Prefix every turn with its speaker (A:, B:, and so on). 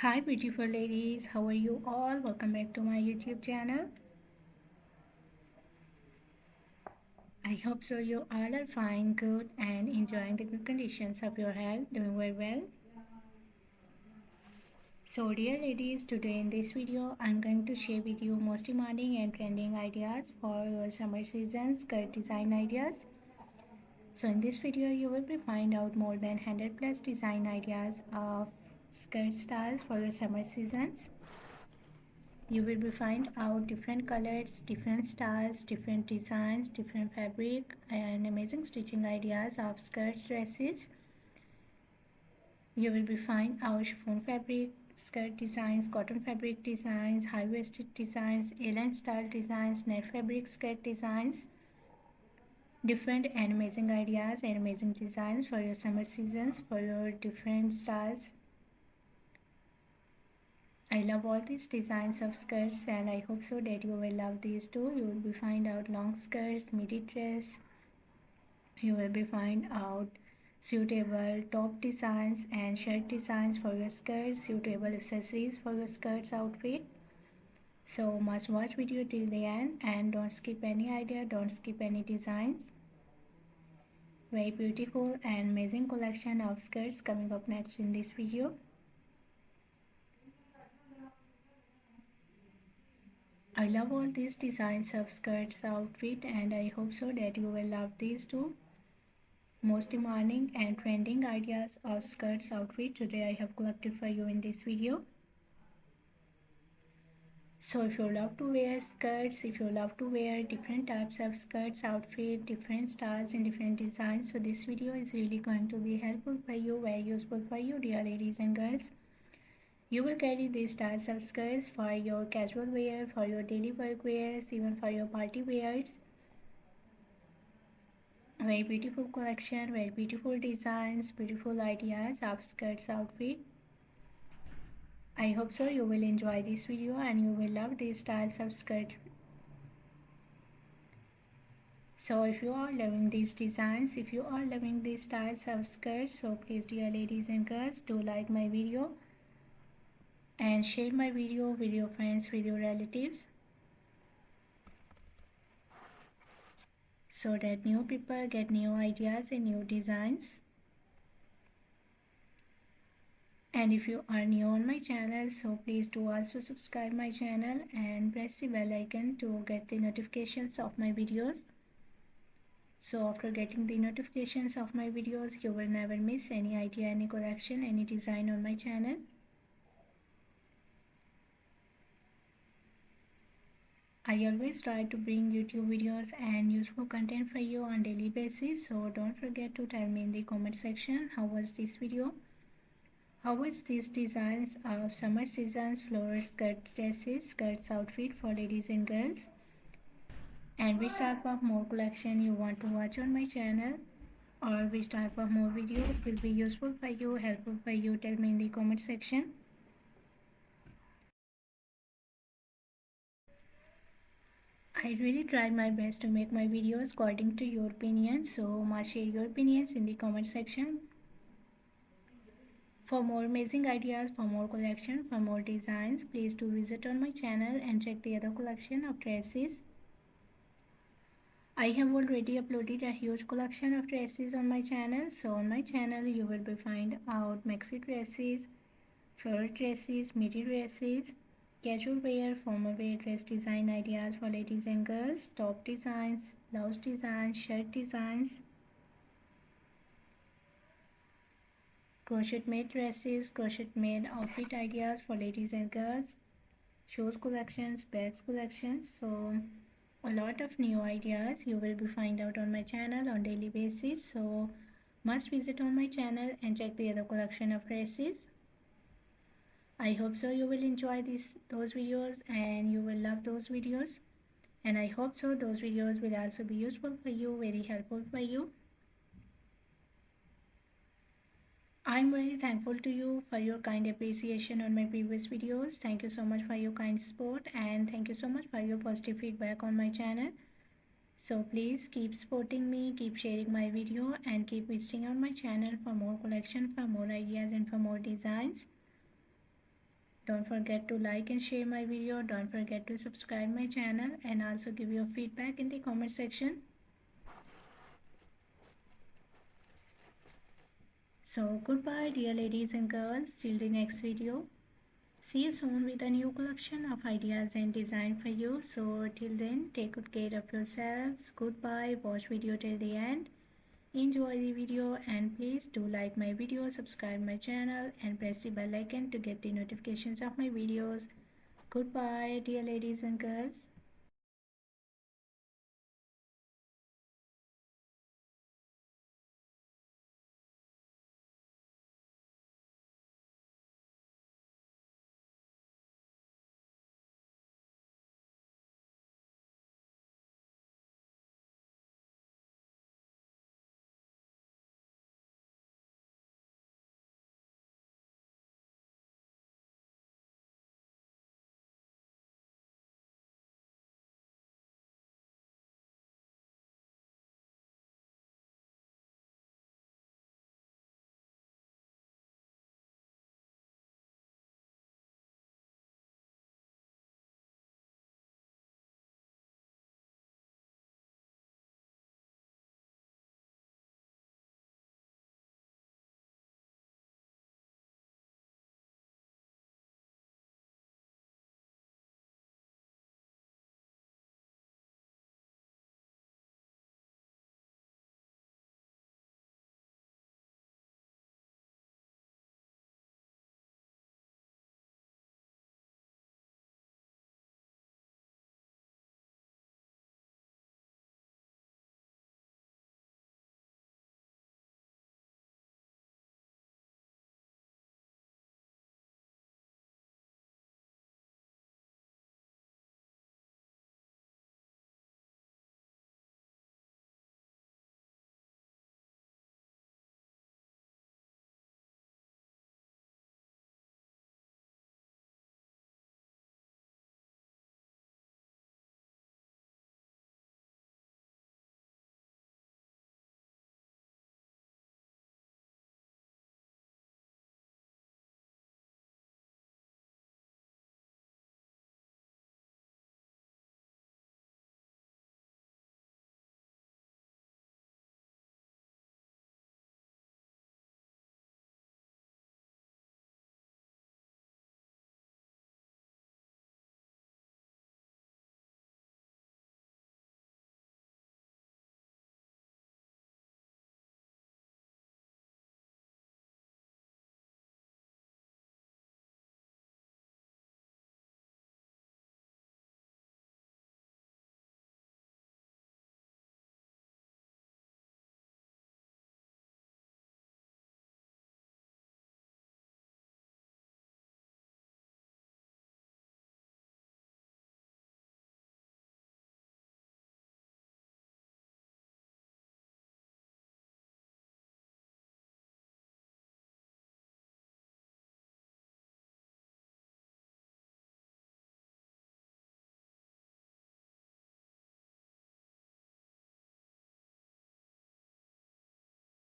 A: Hi beautiful ladies, how are you all? Welcome back to my YouTube channel. I hope so you all are fine, good and enjoying the good conditions of your health, doing very well. So dear ladies, today in this video I'm going to share with you most demanding and trending ideas for your summer season skirt design ideas. So in this video you will be find out more than 100 plus design ideas of skirt styles for your summer seasons. You will be find out different colors, different styles, different designs, different fabric and amazing stitching ideas of skirts, dresses. You will be find out chiffon fabric skirt designs, cotton fabric designs, high-waisted designs, A-line style designs, net fabric skirt designs, different and amazing ideas and amazing designs for your summer seasons, for your different styles. I love all these designs of skirts and I hope so that you will love these too. You will be find out long skirts, midi dress. You will be find out suitable top designs and shirt designs for your skirts, suitable accessories for your skirts outfit. So must watch video till the end and don't skip any idea, don't skip any designs. Very beautiful and amazing collection of skirts coming up next in this video. I love all these designs of skirts outfit and I hope so that you will love these too. Most demanding and trending ideas of skirts outfit today I have collected for you in this video. So if you love to wear skirts, if you love to wear different types of skirts outfit, different styles and different designs, so this video is really going to be helpful for you, very useful for you dear ladies and girls. You will carry these styles of skirts for your casual wear, for your daily work wears, even for your party wears. Very beautiful collection, very beautiful designs, beautiful ideas of skirts outfit. I hope so you will enjoy this video and you will love these styles of skirt. So if you are loving these designs, if you are loving these styles of skirts, so please dear ladies and girls, do like my video and share my video with your friends, with your relatives, so that new people get new ideas and new designs. And if you are new on my channel, so please do also subscribe my channel and press the bell icon to get the notifications of my videos. So after getting the notifications of my videos, you will never miss any idea, any collection, any design on my channel. I always try to bring YouTube videos and useful content for you on daily basis. So don't forget to tell me in the comment section how was this video. How was these designs of summer season's floral skirt dresses, skirts outfit for ladies and girls? And which type of more collection you want to watch on my channel, or which type of more videos will be useful for you, helpful for you, tell me in the comment section. I really tried my best to make my videos according to your opinions, so must share your opinions in the comment section. For more amazing ideas, for more collection, for more designs, please do visit on my channel and check the other collection of dresses. I have already uploaded a huge collection of dresses on my channel. So on my channel you will be find out maxi dresses, floral dresses, midi dresses, casual wear, formal wear dress design ideas for ladies and girls, top designs, blouse designs, shirt designs, crochet made dresses, crochet made outfit ideas for ladies and girls, shoes collections, bags collections. So a lot of new ideas you will be find out on my channel on daily basis. So must visit on my channel and check the other collection of dresses. I hope so you will enjoy those videos and you will love those videos, and I hope so those videos will also be useful for you, very helpful for you. I'm very thankful to you for your kind appreciation on my previous videos. Thank you so much for your kind support and thank you so much for your positive feedback on my channel. So please keep supporting me, keep sharing my video and keep visiting on my channel for more collection, for more ideas and for more designs. Don't forget to like and share my video. Don't forget to subscribe my channel and also give your feedback in the comment section. So goodbye dear ladies and girls, till the next video. See you soon with a new collection of ideas and design for you. So till then, take good care of yourselves. Goodbye. Watch video till the end. Enjoy the video and please do like my video, subscribe my channel and press the bell icon to get the notifications of my videos. Goodbye dear ladies and girls.